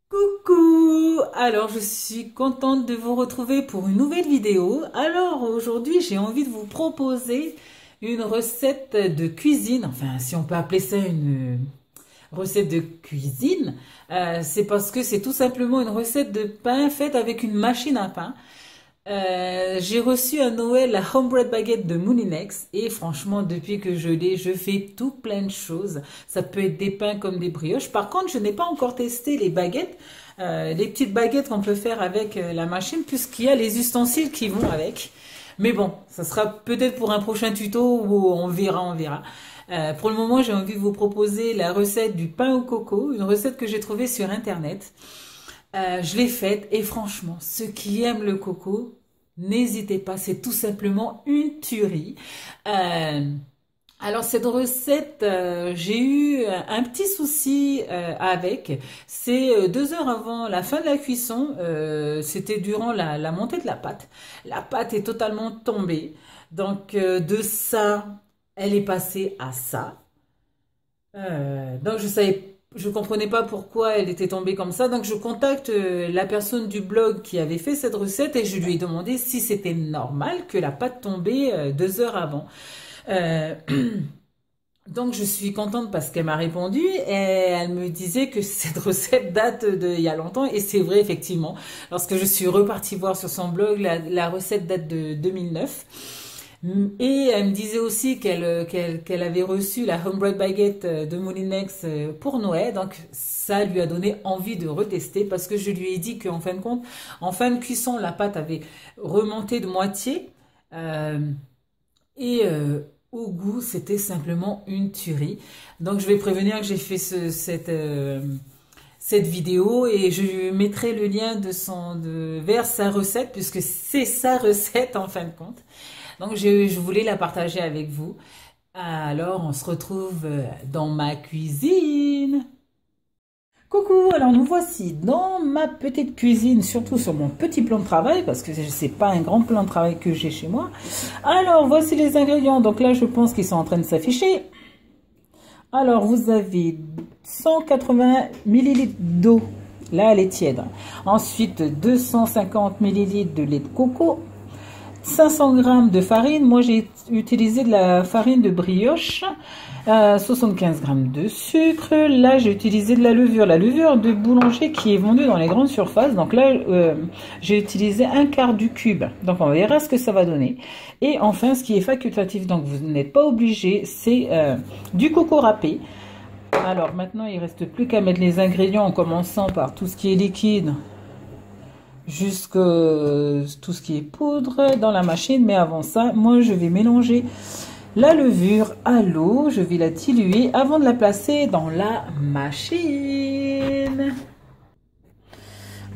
Coucou! Alors, je suis contente de vous retrouver pour une nouvelle vidéo. Alors, aujourd'hui, j'ai envie de vous proposer une recette de cuisine. Enfin, si on peut appeler ça une recette de cuisine, c'est parce que c'est tout simplement une recette de pain faite avec une machine à pain. J'ai reçu à Noël la Homebread Baguette de Moulinex et franchement, depuis que je l'ai, je fais tout plein de choses. Ça peut être des pains comme des brioches. Par contre, je n'ai pas encore testé les baguettes, les petites baguettes qu'on peut faire avec la machine, puisqu'il y a les ustensiles qui vont avec. Mais bon, ça sera peut-être pour un prochain tuto où on verra, on verra. Pour le moment, j'ai envie de vous proposer la recette du pain au coco, une recette que j'ai trouvée sur Internet. Je l'ai faite et franchement, ceux qui aiment le coco, n'hésitez pas, c'est tout simplement une tuerie. Euh, alors cette recette, j'ai eu un petit souci avec. C'est 2 heures avant la fin de la cuisson, c'était durant la montée de la pâte. La pâte est totalement tombée. Donc de ça, elle est passée à ça. Donc je comprenais pas pourquoi elle était tombée comme ça. Donc je contacte la personne du blog qui avait fait cette recette et je lui ai demandé si c'était normal que la pâte tombait 2 heures avant. Euh, donc je suis contente parce qu'elle m'a répondu et elle me disait que cette recette date d'il y a longtemps et c'est vrai effectivement. Lorsque je suis repartie voir sur son blog, la recette date de 2009. Et elle me disait aussi qu'elle avait reçu la Homebread Baguette de Moulinex pour Noël. Donc ça lui a donné envie de retester parce que je lui ai dit qu'en fin de compte, en fin de cuisson, la pâte avait remonté de moitié. Euh, et au goût, c'était simplement une tuerie. Donc je vais prévenir que j'ai fait cette vidéo et je mettrai le lien vers sa recette puisque c'est sa recette en fin de compte. Donc, je voulais la partager avec vous. Alors, on se retrouve dans ma cuisine. Coucou, alors nous voici dans ma petite cuisine, surtout sur mon petit plan de travail, parce que c'est pas un grand plan de travail que j'ai chez moi. Alors, voici les ingrédients. Donc là, je pense qu'ils sont en train de s'afficher. Alors, vous avez 180 millilitres d'eau. Là, elle est tiède. Ensuite, 250 millilitres de lait de coco. 500 grammes de farine, moi j'ai utilisé de la farine de brioche, 75 grammes de sucre, là j'ai utilisé de la levure de boulanger qui est vendue dans les grandes surfaces, donc là j'ai utilisé un quart du cube, donc on verra ce que ça va donner. Et enfin ce qui est facultatif, donc vous n'êtes pas obligé, c'est du coco râpé. Alors maintenant il ne reste plus qu'à mettre les ingrédients en commençant par tout ce qui est liquide, jusque tout ce qui est poudre dans la machine. Mais avant ça, moi je vais mélanger la levure à l'eau, je vais la diluer avant de la placer dans la machine.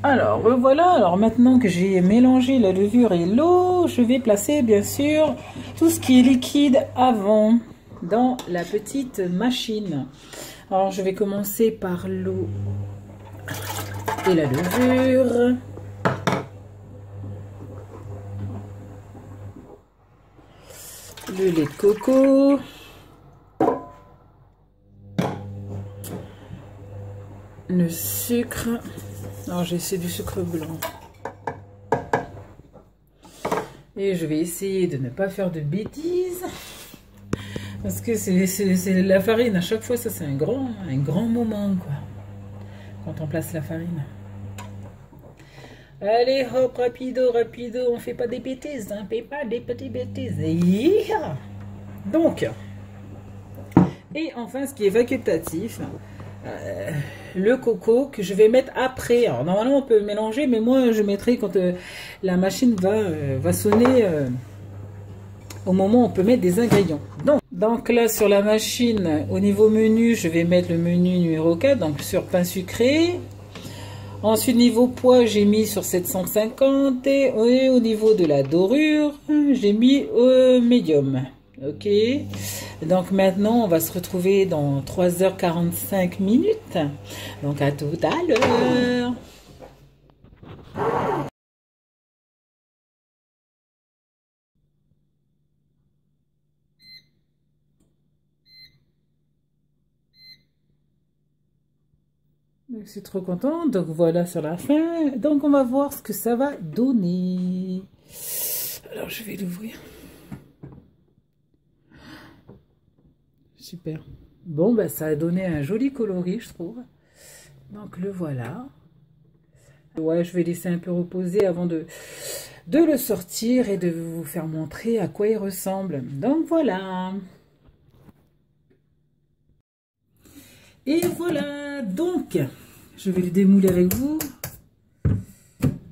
Alors voilà, alors maintenant que j'ai mélangé la levure et l'eau, je vais placer bien sûr tout ce qui est liquide avant dans la petite machine. Alors je vais commencer par l'eau et la levure. Le lait de coco, le sucre, alors j'ai du sucre blanc, et je vais essayer de ne pas faire de bêtises, parce que c'est la farine, à chaque fois ça c'est un grand moment quoi, quand on place la farine. Allez hop, rapido, rapido, on fait pas des bêtises, hein, on fait pas des petites bêtises. Yeah. Donc, et enfin ce qui est facultatif, le coco que je vais mettre après. Alors normalement on peut mélanger, mais moi je mettrai quand la machine va sonner, au moment où on peut mettre des ingrédients. Donc là sur la machine, au niveau menu, je vais mettre le menu numéro 4, donc sur pain sucré. Ensuite niveau poids, j'ai mis sur 750 et au niveau de la dorure, j'ai mis médium. Ok, donc maintenant on va se retrouver dans 3h45 minutes. Donc à tout à l'heure. Donc, je suis trop contente. Donc voilà sur la fin. Donc on va voir ce que ça va donner. Alors je vais l'ouvrir. Super. Bon, ben, ça a donné un joli coloris, je trouve. Donc le voilà. Ouais, je vais laisser un peu reposer avant de le sortir et de vous faire montrer à quoi il ressemble. Donc voilà. Et voilà, donc, je vais le démouler avec vous.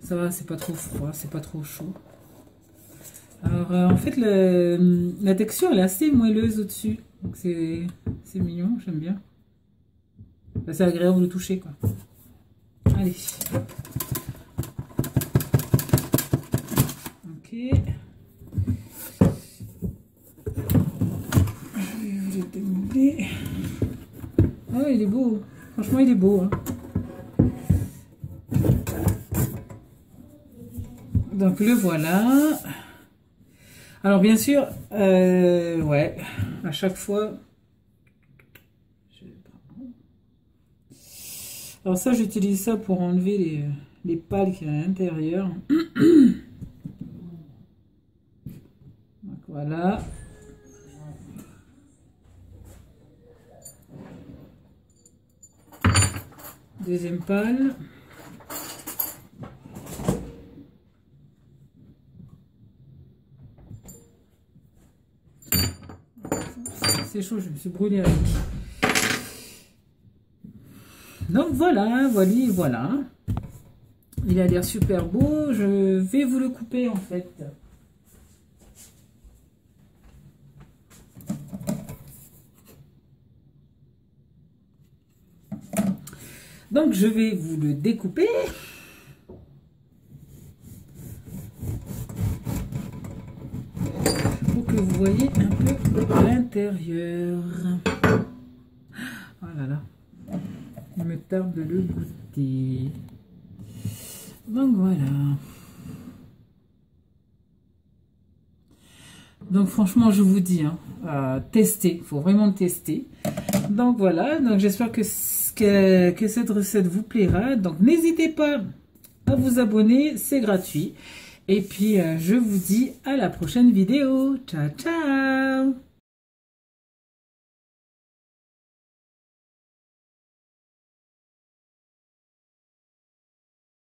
Ça va, c'est pas trop froid, c'est pas trop chaud. Alors, en fait, la texture, elle est assez moelleuse au-dessus. Donc, c'est mignon, j'aime bien. Enfin, c'est agréable de toucher, quoi. Allez. Ok. Je vais vous le démouler. Oh, il est beau. Franchement, il est beau. Hein. Donc, le voilà. Alors, bien sûr, ouais, à chaque fois... Alors ça, j'utilise ça pour enlever les pales qu'il y a à l'intérieur. Donc, voilà. Deuxième pale. C'est chaud, je me suis brûlée avec. Donc voilà, voilà. Il a l'air super beau. Je vais vous le couper en fait. Donc je vais vous le découper. Pour que vous voyez un peu l'intérieur. Oh là là. Il me tarde de le goûter. Donc voilà. Donc franchement, je vous dis, hein, testez. Il faut vraiment tester. Donc voilà. Donc j'espère que cette recette vous plaira. Donc n'hésitez pas à vous abonner. C'est gratuit. Et puis je vous dis à la prochaine vidéo. Ciao, ciao!